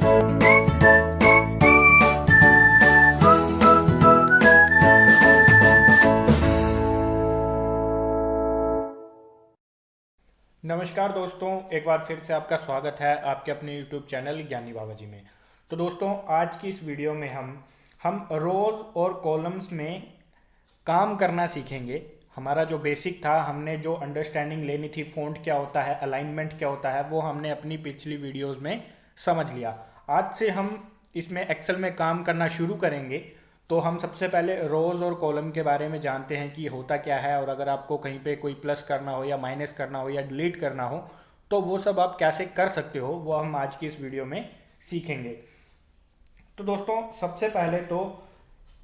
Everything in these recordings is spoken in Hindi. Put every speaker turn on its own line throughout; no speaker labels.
नमस्कार दोस्तों, एक बार फिर से आपका स्वागत है आपके अपने YouTube चैनल ज्ञानी बाबा जी में। तो दोस्तों, आज की इस वीडियो में हम रोज और कॉलम्स में काम करना सीखेंगे। हमारा जो बेसिक था, हमने जो अंडरस्टैंडिंग लेनी थी, फ़ॉन्ट क्या होता है, अलाइनमेंट क्या होता है, वो हमने अपनी पिछली वीडियोस में समझ लिया। आज से हम इसमें एक्सेल में काम करना शुरू करेंगे। तो हम सबसे पहले रोज़ और कॉलम के बारे में जानते हैं कि होता क्या है, और अगर आपको कहीं पे कोई प्लस करना हो या माइनस करना हो या डिलीट करना हो तो वो सब आप कैसे कर सकते हो, वो हम आज की इस वीडियो में सीखेंगे। तो दोस्तों, सबसे पहले तो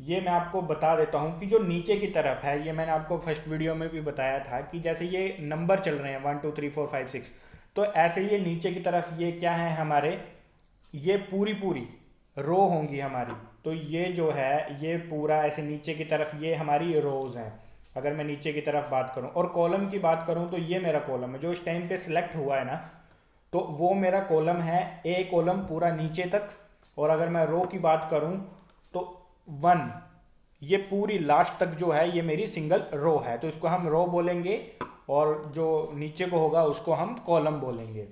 ये मैं आपको बता देता हूँ कि जो नीचे की तरफ है, ये मैंने आपको फर्स्ट वीडियो में भी बताया था कि जैसे ये नंबर चल रहे हैं 1 2 3 4 5 6, तो ऐसे ही ये नीचे की तरफ ये क्या है हमारे, ये पूरी पूरी रो होंगी हमारी। तो ये जो है ये पूरा ऐसे नीचे की तरफ ये हमारी रोज हैं। अगर मैं नीचे की तरफ बात करूं और कॉलम की बात करूं तो ये मेरा कॉलम है जो इस टाइम पे सिलेक्ट हुआ है ना, तो वो मेरा कॉलम है, ए कॉलम पूरा नीचे तक। और अगर मैं रो की बात करूं तो 1, ये पूरी लास्ट तक जो है ये मेरी सिंगल रो है, तो इसको हम रो बोलेंगे। और जो नीचे को होगा उसको हम कॉलम बोलेंगे।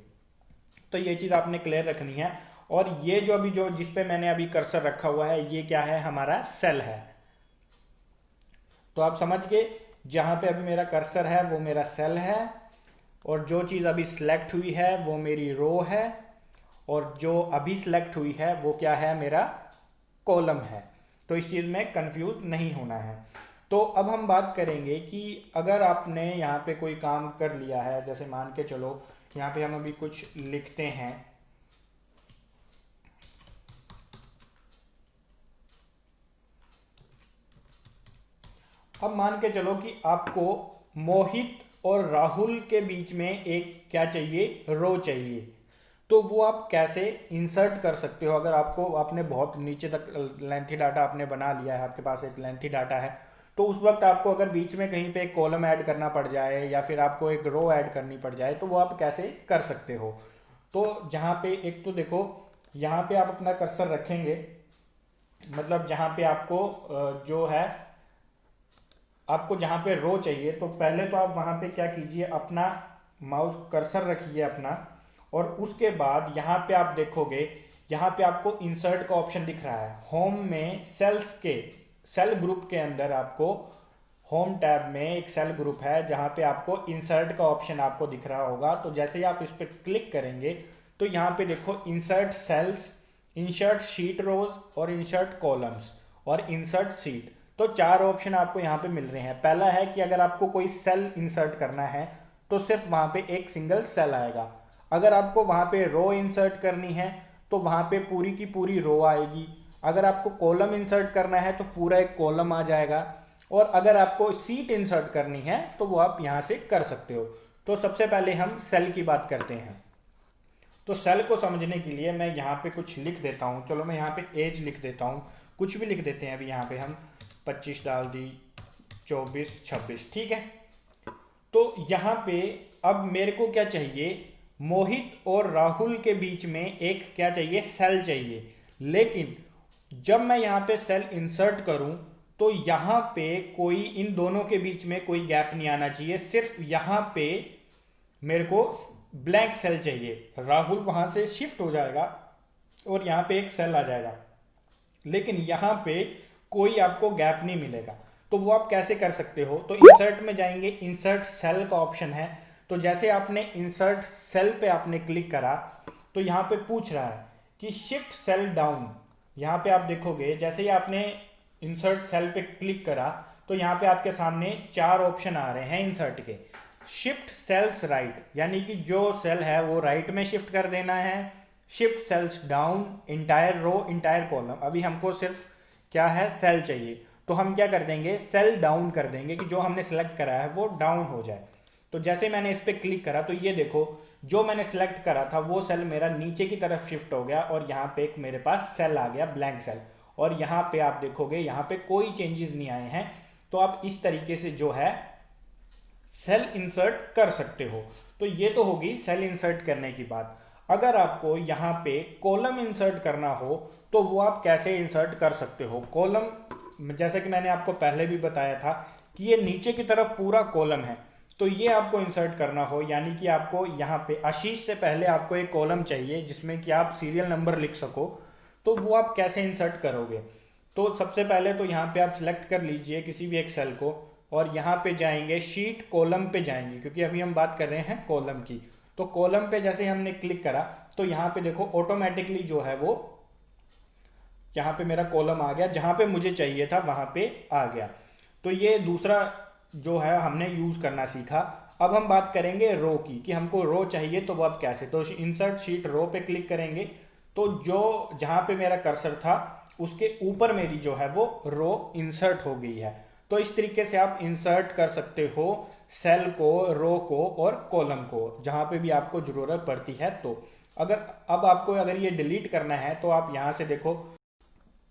तो ये चीज़ आपने क्लियर रखनी है। और ये जो अभी जो जिस पे मैंने अभी कर्सर रखा हुआ है, ये क्या है, हमारा सेल है। तो आप समझ गए, जहां पे अभी मेरा कर्सर है वो मेरा सेल है, और जो चीज़ अभी सिलेक्ट हुई है वो मेरी रो है, और जो अभी सिलेक्ट हुई है वो क्या है, मेरा कॉलम है। तो इस चीज़ में कंफ्यूज नहीं होना है। तो अब हम बात करेंगे कि अगर आपने यहाँ पे कोई काम कर लिया है, जैसे मान के चलो यहाँ पे हम अभी कुछ लिखते हैं। अब मान के चलो कि आपको मोहित और राहुल के बीच में एक क्या चाहिए, रो चाहिए। तो वो आप कैसे इंसर्ट कर सकते हो, अगर आपको आपने बहुत नीचे तक लेंथी डाटा आपने बना लिया है, आपके पास एक लेंथी डाटा है, तो उस वक्त आपको अगर बीच में कहीं पे एक कॉलम ऐड करना पड़ जाए या फिर आपको एक रो ऐड करनी पड़ जाए, तो वो आप कैसे कर सकते हो। तो जहाँ पे एक तो देखो, यहाँ पे आप अपना कर्सर रखेंगे, मतलब जहाँ पे आपको जो है, आपको जहां पे रो चाहिए, तो पहले तो आप वहां पे क्या कीजिए, अपना माउस कर्सर रखिए अपना। और उसके बाद यहाँ पे आप देखोगे, यहाँ पे आपको इंसर्ट का ऑप्शन दिख रहा है। होम में सेल्स के सेल ग्रुप के अंदर आपको होम टैब में एक सेल ग्रुप है जहाँ पे आपको इंसर्ट का ऑप्शन आपको दिख रहा होगा। तो जैसे ही आप इस पर क्लिक करेंगे तो यहाँ पे देखो इंसर्ट सेल्स, इंसर्ट शीट रोज और इंसर्ट कॉलम्स और इंसर्ट सीट। तो 4 ऑप्शन आपको यहाँ पे मिल रहे हैं। पहला है कि अगर आपको कोई सेल इंसर्ट करना है तो सिर्फ वहाँ पे एक सिंगल सेल आएगा। अगर आपको वहाँ पे रो इंसर्ट करनी है तो वहाँ पे पूरी की पूरी रो आएगी। अगर आपको कॉलम इंसर्ट करना है तो पूरा एक कॉलम आ जाएगा। और अगर आपको सीट इंसर्ट करनी है तो वो आप यहाँ से कर सकते हो। तो सबसे पहले हम सेल की बात करते हैं। तो सेल को समझने के लिए मैं यहाँ पे कुछ लिख देता हूँ। चलो मैं यहाँ पे एज लिख देता हूँ, कुछ भी लिख देते हैं। अभी यहाँ पे हम 25 डाल दी, 24 26, ठीक है। तो यहाँ पे अब मेरे को क्या चाहिए, मोहित और राहुल के बीच में एक क्या चाहिए, सेल चाहिए। लेकिन जब मैं यहाँ पे सेल इंसर्ट करूं तो यहाँ पे कोई इन दोनों के बीच में कोई गैप नहीं आना चाहिए। सिर्फ यहाँ पे मेरे को ब्लैंक सेल चाहिए। राहुल वहां से शिफ्ट हो जाएगा और यहाँ पे एक सेल आ जाएगा, लेकिन यहाँ पे कोई आपको गैप नहीं मिलेगा। तो वो आप कैसे कर सकते हो, तो इंसर्ट में जाएंगे, इंसर्ट सेल का ऑप्शन है। तो जैसे आपने इंसर्ट सेल पे आपने क्लिक करा तो यहाँ पे पूछ रहा है कि शिफ्ट सेल डाउन। यहाँ पे आप देखोगे जैसे ही आपने इंसर्ट सेल पे क्लिक करा तो यहाँ पे आपके सामने 4 ऑप्शन आ रहे हैं इंसर्ट के। शिफ्ट सेल्स राइट, यानी कि जो सेल है वो राइट में शिफ्ट कर देना है। Shift cells down, entire row, entire column. अभी हमको सिर्फ क्या है, सेल चाहिए, तो हम क्या कर देंगे, सेल डाउन कर देंगे कि जो हमने सेलेक्ट करा है वो डाउन हो जाए। तो जैसे मैंने इस पर क्लिक करा तो ये देखो, जो मैंने सेलेक्ट करा था वो सेल मेरा नीचे की तरफ शिफ्ट हो गया और यहाँ पे एक मेरे पास सेल आ गया, ब्लैंक सेल। और यहाँ पे आप देखोगे यहाँ पे कोई चेंजेस नहीं आए हैं। तो आप इस तरीके से जो है सेल इंसर्ट कर सकते हो। तो ये तो होगी सेल इंसर्ट करने की बात। अगर आपको यहाँ पे कॉलम इंसर्ट करना हो तो वो आप कैसे इंसर्ट कर सकते हो। कॉलम जैसे कि मैंने आपको पहले भी बताया था कि ये नीचे की तरफ पूरा कॉलम है, तो ये आपको इंसर्ट करना हो, यानी कि आपको यहाँ पे आशीष से पहले आपको एक कॉलम चाहिए जिसमें कि आप सीरियल नंबर लिख सको, तो वो आप कैसे इंसर्ट करोगे। तो सबसे पहले तो यहाँ पे आप सिलेक्ट कर लीजिए किसी भी एक सेल को, और यहाँ पे जाएंगे शीट कॉलम पे जाएंगे, क्योंकि अभी हम बात कर रहे हैं कॉलम की। तो कॉलम पे जैसे हमने क्लिक करा तो यहाँ पे देखो ऑटोमेटिकली जो है वो यहाँ पे मेरा कॉलम आ गया, जहाँ पे मुझे चाहिए था वहाँ पे आ गया। तो ये दूसरा जो है हमने यूज करना सीखा। अब हम बात करेंगे रो की, कि हमको रो चाहिए तो वो अब कैसे। तो इंसर्ट शीट रो पे क्लिक करेंगे, तो जो जहाँ पे मेरा कर्सर था उसके ऊपर मेरी जो है वो रो इंसर्ट हो गई है। तो इस तरीके से आप इंसर्ट कर सकते हो सेल को, रो को और कॉलम को, जहां पे भी आपको जरूरत पड़ती है। तो अगर अब आपको अगर ये डिलीट करना है तो आप यहां से देखो,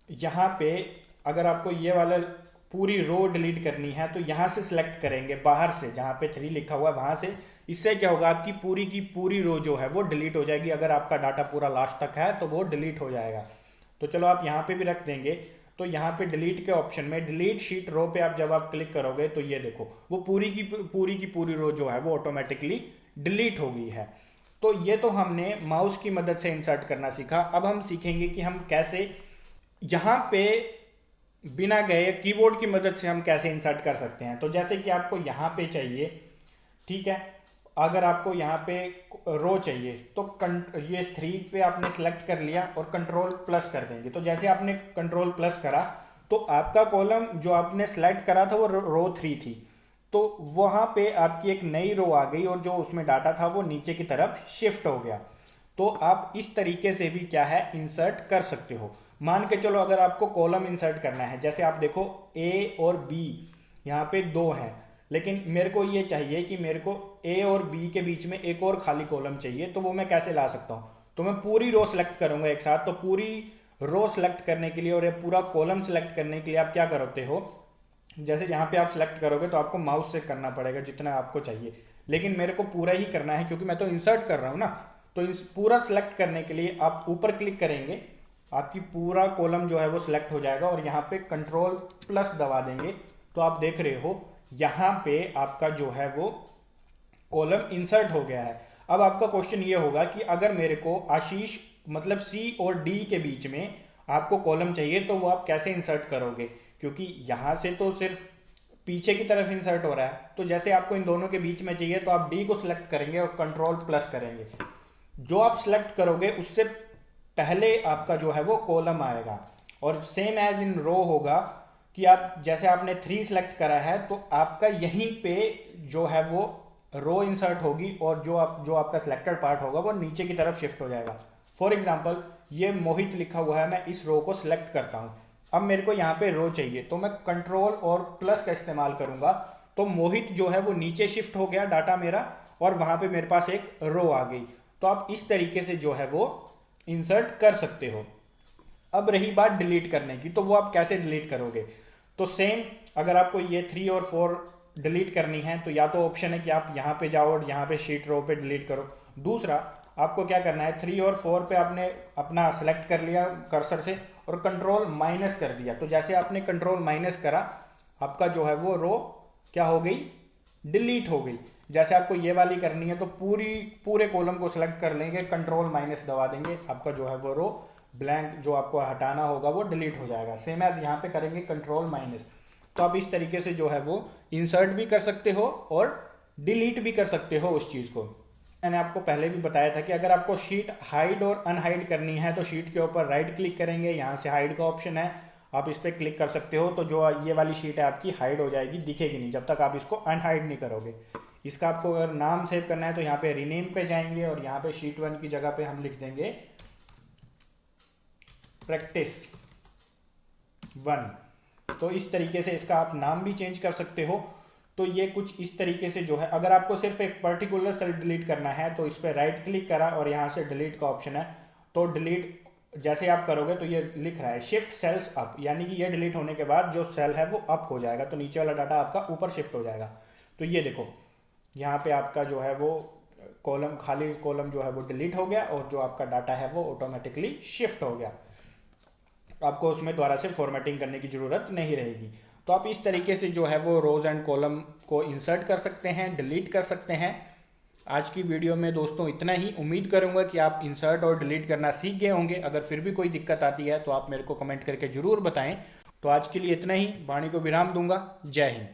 यहाँ पे अगर आपको ये वाला पूरी रो डिलीट करनी है तो यहाँ से सिलेक्ट करेंगे बाहर से, जहाँ पे 3 लिखा हुआ है वहां से। इससे क्या होगा, आपकी पूरी की पूरी रो जो है वो डिलीट हो जाएगी। अगर आपका डाटा पूरा लास्ट तक है तो वो डिलीट हो जाएगा। तो चलो आप यहाँ पे भी रख देंगे। तो यहाँ पे डिलीट के ऑप्शन में डिलीट शीट रो पे आप जब आप क्लिक करोगे तो ये देखो वो पूरी रो जो है वो ऑटोमेटिकली डिलीट हो गई है। तो ये तो हमने माउस की मदद से इंसर्ट करना सीखा। अब हम सीखेंगे कि हम कैसे यहाँ पे बिना गए कीबोर्ड की मदद से हम कैसे इंसर्ट कर सकते हैं। तो जैसे कि आपको यहाँ पे चाहिए, ठीक है, अगर आपको यहाँ पे रो चाहिए तो ये 3 पे आपने सेलेक्ट कर लिया और कंट्रोल प्लस कर देंगे। तो जैसे आपने कंट्रोल प्लस करा तो आपका कॉलम जो आपने सेलेक्ट करा था वो रो 3 थी, तो वहां पे आपकी एक नई रो आ गई और जो उसमें डाटा था वो नीचे की तरफ शिफ्ट हो गया। तो आप इस तरीके से भी क्या है इंसर्ट कर सकते हो। मान के चलो अगर आपको कॉलम इंसर्ट करना है, जैसे आप देखो ए और बी यहाँ पे 2 हैं, लेकिन मेरे को ये चाहिए कि मेरे को ए और बी के बीच में एक और खाली कॉलम चाहिए, तो वो मैं कैसे ला सकता हूँ। तो मैं पूरी रो सेलेक्ट करूंगा एक साथ। तो पूरी रो सेलेक्ट करने के लिए और ये पूरा कॉलम सेलेक्ट करने के लिए आप क्या करते हो, जैसे यहाँ पे आप सेलेक्ट करोगे तो आपको माउस से करना पड़ेगा जितना आपको चाहिए, लेकिन मेरे को पूरा ही करना है क्योंकि मैं तो इंसर्ट कर रहा हूँ ना। तो इस पूरा सेलेक्ट करने के लिए आप ऊपर क्लिक करेंगे, आपकी पूरा कॉलम जो है वो सिलेक्ट हो जाएगा और यहाँ पे कंट्रोल प्लस दबा देंगे। तो आप देख रहे हो यहाँ पे आपका जो है वो कॉलम इंसर्ट हो गया है। अब आपका क्वेश्चन ये होगा कि अगर मेरे को आशीष मतलब सी और डी के बीच में आपको कॉलम चाहिए तो वो आप कैसे इंसर्ट करोगे, क्योंकि यहां से तो सिर्फ पीछे की तरफ इंसर्ट हो रहा है। तो जैसे आपको इन दोनों के बीच में चाहिए तो आप डी को सिलेक्ट करेंगे और कंट्रोल प्लस करेंगे। जो आप सिलेक्ट करोगे उससे पहले आपका जो है वो कॉलम आएगा। और सेम एज इन रो होगा कि आप जैसे आपने 3 सेलेक्ट करा है तो आपका यहीं पे जो है वो रो इंसर्ट होगी और जो आपका सिलेक्टेड पार्ट होगा वो नीचे की तरफ शिफ्ट हो जाएगा। फॉर एग्जाम्पल ये मोहित लिखा हुआ है, मैं इस रो को सिलेक्ट करता हूँ। अब मेरे को यहाँ पे रो चाहिए तो मैं कंट्रोल और प्लस का इस्तेमाल करूंगा, तो मोहित जो है वो नीचे शिफ्ट हो गया डाटा मेरा और वहां पे मेरे पास एक रो आ गई। तो आप इस तरीके से जो है वो इंसर्ट कर सकते हो। अब रही बात डिलीट करने की, तो वो आप कैसे डिलीट करोगे। तो सेम अगर आपको ये 3 और 4 डिलीट करनी है तो या तो ऑप्शन है कि आप यहाँ पे जाओ और यहाँ पे शीट रो पे डिलीट करो। दूसरा आपको क्या करना है, 3 और 4 पे आपने अपना सेलेक्ट कर लिया कर्सर से और कंट्रोल माइनस कर दिया। तो जैसे आपने कंट्रोल माइनस करा आपका जो है वो रो क्या हो गई, डिलीट हो गई। जैसे आपको ये वाली करनी है तो पूरे कॉलम को सिलेक्ट कर लेंगे, कंट्रोल माइनस दबा देंगे, आपका जो है वो रो ब्लैंक जो आपको हटाना होगा वो डिलीट हो जाएगा। सेम एज यहाँ पे करेंगे कंट्रोल माइनस। तो आप इस तरीके से जो है वो इंसर्ट भी कर सकते हो और डिलीट भी कर सकते हो उस चीज़ को। मैंने आपको पहले भी बताया था कि अगर आपको शीट हाइड और अनहाइड करनी है तो शीट के ऊपर राइट क्लिक करेंगे, यहाँ से हाइड का ऑप्शन है, आप इस पर क्लिक कर सकते हो। तो जो ये वाली शीट है आपकी हाइड हो जाएगी, दिखेगी नहीं जब तक आप इसको अनहाइड नहीं करोगे। इसका आपको अगर नाम सेव करना है तो यहाँ पे रीनेम पे जाएंगे और यहाँ पे शीट 1 की जगह पे हम लिख देंगे प्रैक्टिस 1। तो इस तरीके से इसका आप नाम भी चेंज कर सकते हो। तो ये कुछ इस तरीके से जो है, अगर आपको सिर्फ एक पर्टिकुलर सेल डिलीट करना है तो इस पर राइट क्लिक करा और यहाँ से डिलीट का ऑप्शन है। तो डिलीट जैसे आप करोगे तो ये लिख रहा है शिफ्ट सेल्स अप, यानी कि ये डिलीट होने के बाद जो सेल है वो अप हो जाएगा, तो नीचे वाला डाटा आपका ऊपर शिफ्ट हो जाएगा। तो ये देखो यहाँ पे आपका जो है वो कॉलम, खाली कॉलम जो है वो डिलीट हो गया और जो आपका डाटा है वो ऑटोमेटिकली शिफ्ट हो गया। आपको उसमें दोबारा से फॉर्मेटिंग करने की ज़रूरत नहीं रहेगी। तो आप इस तरीके से जो है वो रोज़ एंड कॉलम को इंसर्ट कर सकते हैं, डिलीट कर सकते हैं। आज की वीडियो में दोस्तों इतना ही। उम्मीद करूंगा कि आप इंसर्ट और डिलीट करना सीख गए होंगे। अगर फिर भी कोई दिक्कत आती है तो आप मेरे को कमेंट करके ज़रूर बताएं। तो आज के लिए इतना ही। वाणी को विराम दूंगा। जय हिंद।